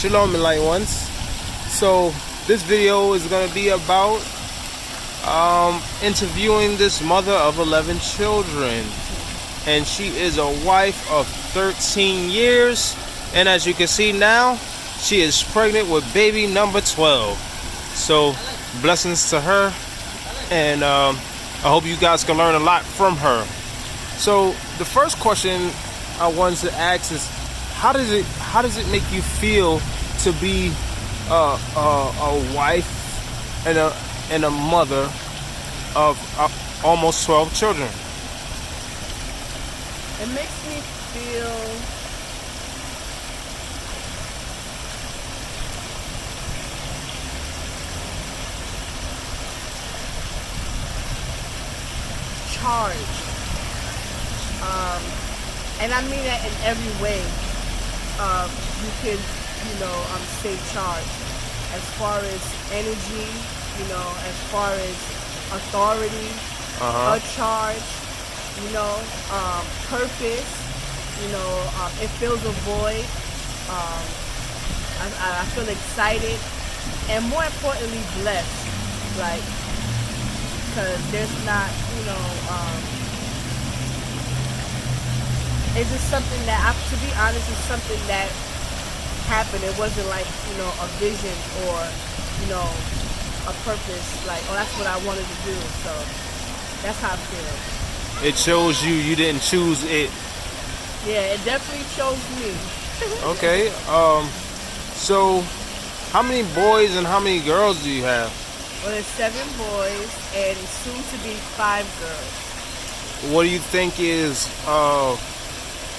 Shalom, enlightened ones. So this video is going to be about interviewing this mother of 11 children, and she is a wife of 13 years, and as you can see now, she is pregnant with baby number 12. So blessings to her, and I hope you guys can learn a lot from her. So the first question I wanted to ask is, how does it make you feel to be a wife and a mother of almost 12 children? It makes me feel charged, and I mean that in every way. You can, say charged as far as energy, as far as authority, a charge, purpose, it fills a void. I feel excited and more importantly blessed, because there's not, it's just something that, to be honest, it's something that happened. It wasn't like, a vision or, a purpose, like, oh, that's what I wanted to do. So that's how I feel. It chose you. You didn't choose it. Yeah, it definitely chose me. Okay. So how many boys and how many girls do you have? Well, there's 7 boys and soon to be 5 girls. What do you think is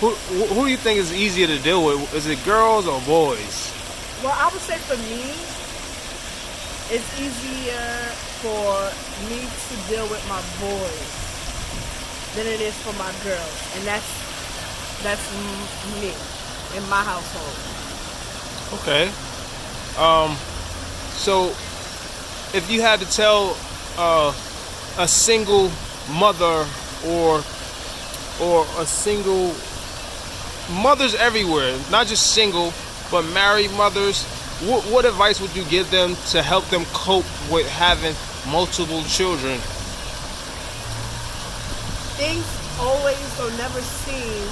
who do you think is easier to deal with? Is it girls or boys? Well, I would say for me, it's easier for me to deal with my boys than it is for my girls, and that's me in my household. Okay. So if you had to tell a single mother or a single mothers everywhere, not just single, but married mothers, what advice would you give them to help them cope with having multiple children? Things always or never seem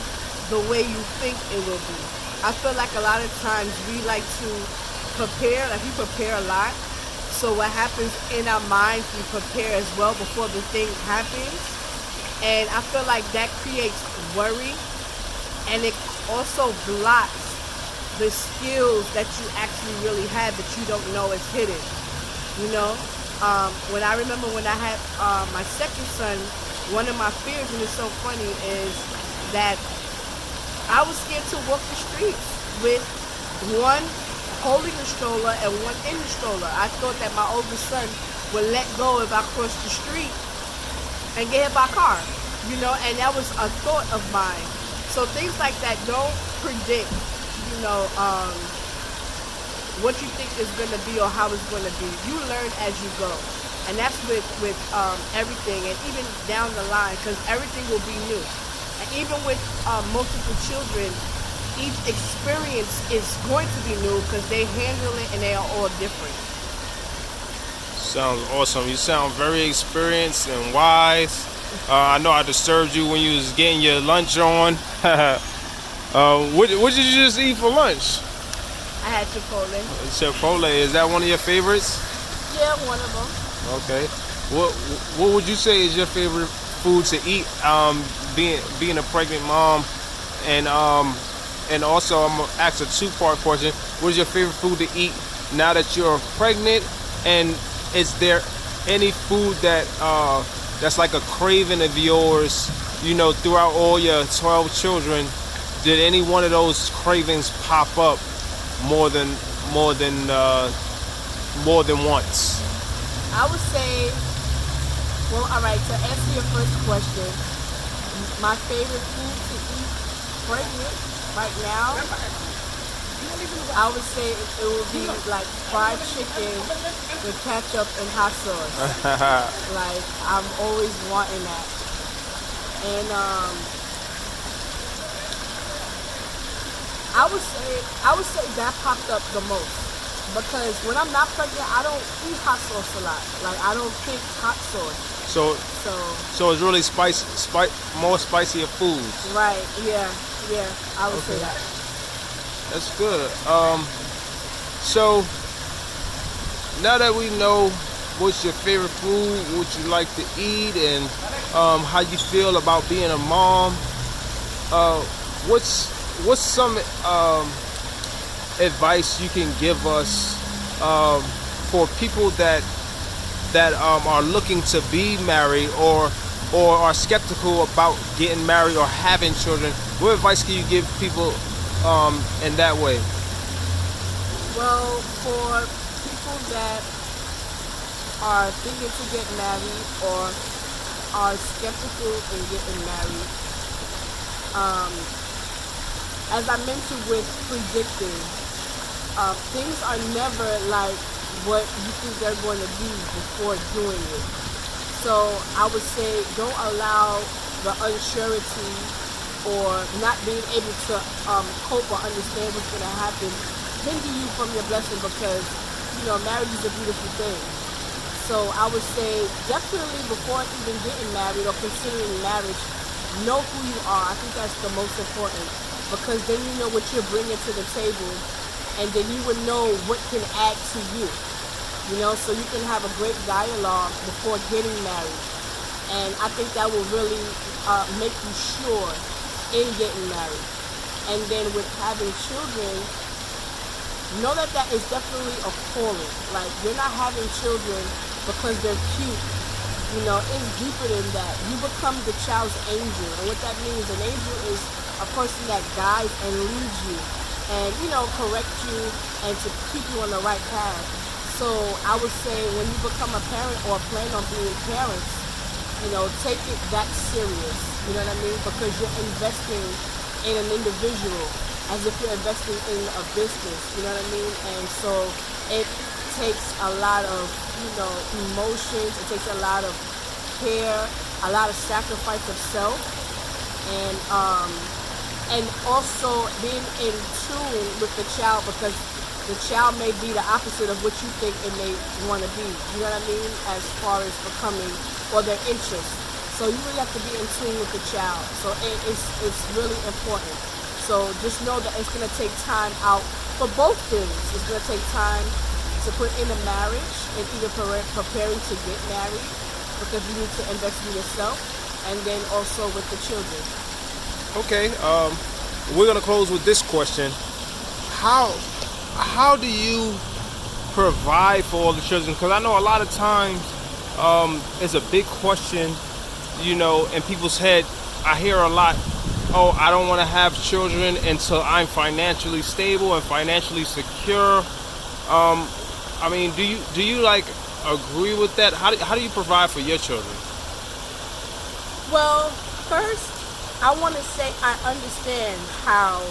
the way you think it will be. I feel like a lot of times we like to prepare, we prepare a lot. So what happens in our minds, we prepare as well before the thing happens. And I feel like that creates worry, and it also blocks the skills that you actually really have that you don't know is hidden. When I remember when I had my second son, one of my fears, and it's so funny, is that I was scared to walk the streets with one holding the stroller and one in the stroller. I thought that my oldest son would let go if I crossed the street and get hit by a car, and that was a thought of mine. So things like that, don't predict, what you think is going to be or how it's going to be. You learn as you go. And that's with everything, and even down the line, because everything will be new. And even with multiple children, each experience is going to be new because they handle it and they are all different. Sounds awesome. You sound very experienced and wise. I know I disturbed you when you was getting your lunch on. What did you just eat for lunch? I had Chipotle. Chipotle, is that one of your favorites? Yeah, one of them. Okay. What would you say is your favorite food to eat? Being a pregnant mom, and also I'm gonna ask a 2-part question. What is your favorite food to eat now that you're pregnant? And is there any food that's like a craving of yours? Throughout all your 12 children, did any one of those cravings pop up more than once? I would say, well, all right, to answer your first question, my favorite food to eat pregnant right now, I would say it would be like fried chicken with ketchup and hot sauce. Like, I'm always wanting that. And I would say that popped up the most because when I'm not pregnant, I don't eat hot sauce a lot. Like I don't pick hot sauce. So So so it's really more spicier foods. right, yeah, yeah, I would say Okay. that. That's good. So now that we know what's your favorite food, what you like to eat, and how you feel about being a mom, uh, what's some advice you can give us for people that are looking to be married or are skeptical about getting married or having children? What advice can you give people in that way? Well, for people that are thinking to get married or are skeptical in getting married, um, as I mentioned with predicting, things are never like what you think they're going to be before doing it. So I would say don't allow the unsurety or not being able to cope or understand what's going to happen hinder you from your blessing because, marriage is a beautiful thing. So I would say definitely before even getting married or considering marriage, know who you are. I think that's the most important because then you know what you're bringing to the table and then you would know what can add to you. So you can have a great dialogue before getting married. And I think that will really make you sure in getting married. And then with having children, know that that is definitely a calling. Like, you're not having children because they're cute. It's deeper than that. You become the child's angel. And what that means, an angel is a person that guides and leads you and, correct you and to keep you on the right path. So I would say when you become a parent or plan on being parents, take it that serious. You know what I mean? Because you're investing in an individual as if you're investing in a business. You know what I mean? And so it takes a lot of, emotions. It takes a lot of care, a lot of sacrifice of self, and also being in tune with the child because the child may be the opposite of what you think it may want to be. You know what I mean? As far as becoming or their interests. So you really have to be in tune with the child. So it's really important. So just know that it's going to take time out for both things. It's going to take time to put in a marriage and either preparing to get married because you need to invest in yourself and then also with the children. Okay, we're gonna close with this question: How do you provide for all the children? Because I know a lot of times it's a big question, in people's head. I hear a lot, oh, I don't want to have children until I'm financially stable and financially secure. Do you like agree with that? How do you provide for your children? Well, first, I want to say I understand how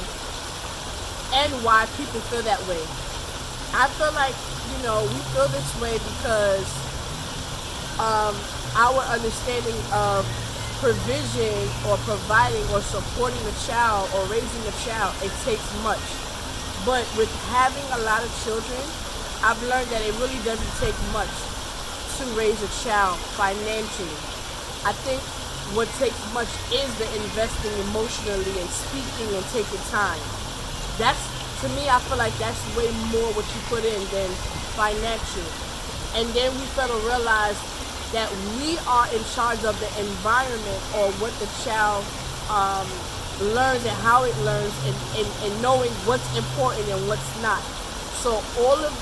and why people feel that way. I feel like, we feel this way because our understanding of provision or providing or supporting a child or raising a child, it takes much. But with having a lot of children, I've learned that it really doesn't take much to raise a child financially. I think what takes much is the investing emotionally and speaking and taking time. That's, to me, I feel like that's way more what you put in than financial. And then we fail to realize that we are in charge of the environment or what the child learns and how it learns and knowing what's important and what's not. So all of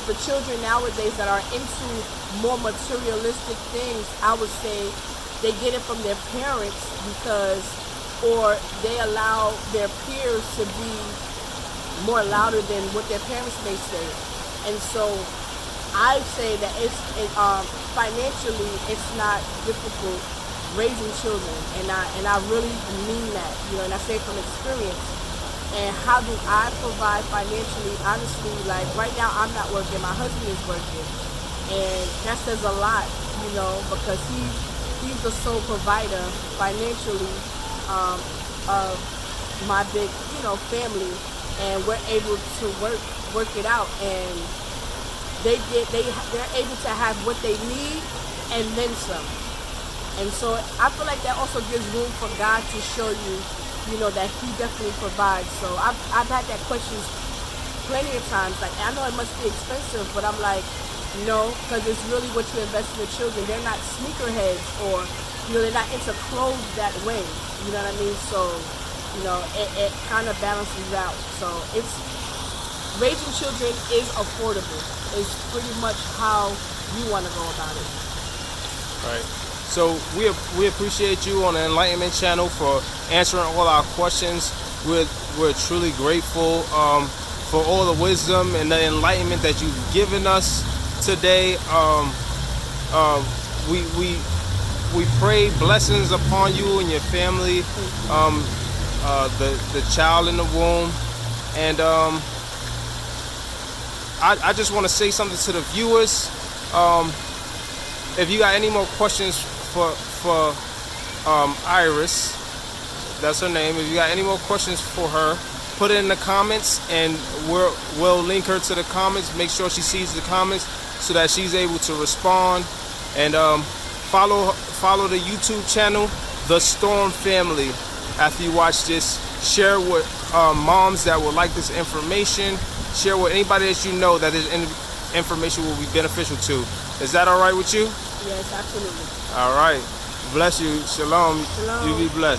the children nowadays that are into more materialistic things, I would say they get it from their parents or they allow their peers to be more louder than what their parents may say. And so I say that financially it's not difficult raising children, and I really mean that, and I say from experience. And how do I provide financially? Honestly, like right now I'm not working, my husband is working, and that says a lot, because he's the sole provider financially of my big, family. and we're able to work it out, and they're able to have what they need and then some. And so I feel like that also gives room for God to show you, that He definitely provides. So I've had that question plenty of times. Like, I know it must be expensive, but I'm like, no, because it's really what you invest in the children. They're not sneakerheads, or they're not into clothes that way. You know what I mean? So it kind of balances out. So it's raising children is affordable. Is pretty much how you want to go about it. Right. So we appreciate you on the Enlightenment channel for answering all our questions. We're truly grateful for all the wisdom and the enlightenment that you've given us today. We pray blessings upon you and your family, the child in the womb, and I just want to say something to the viewers. If you got any more questions for Iris, that's her name. If you got any more questions for her, put it in the comments, and we'll link her to the comments. Make sure she sees the comments so that she's able to respond. And follow the YouTube channel, The Storm Family. After you watch this, share with moms that would like this information. Share with anybody that you know that this information will be beneficial to. Is that all right with you? Yes, absolutely. All right. Bless you. Shalom. Shalom. You be blessed.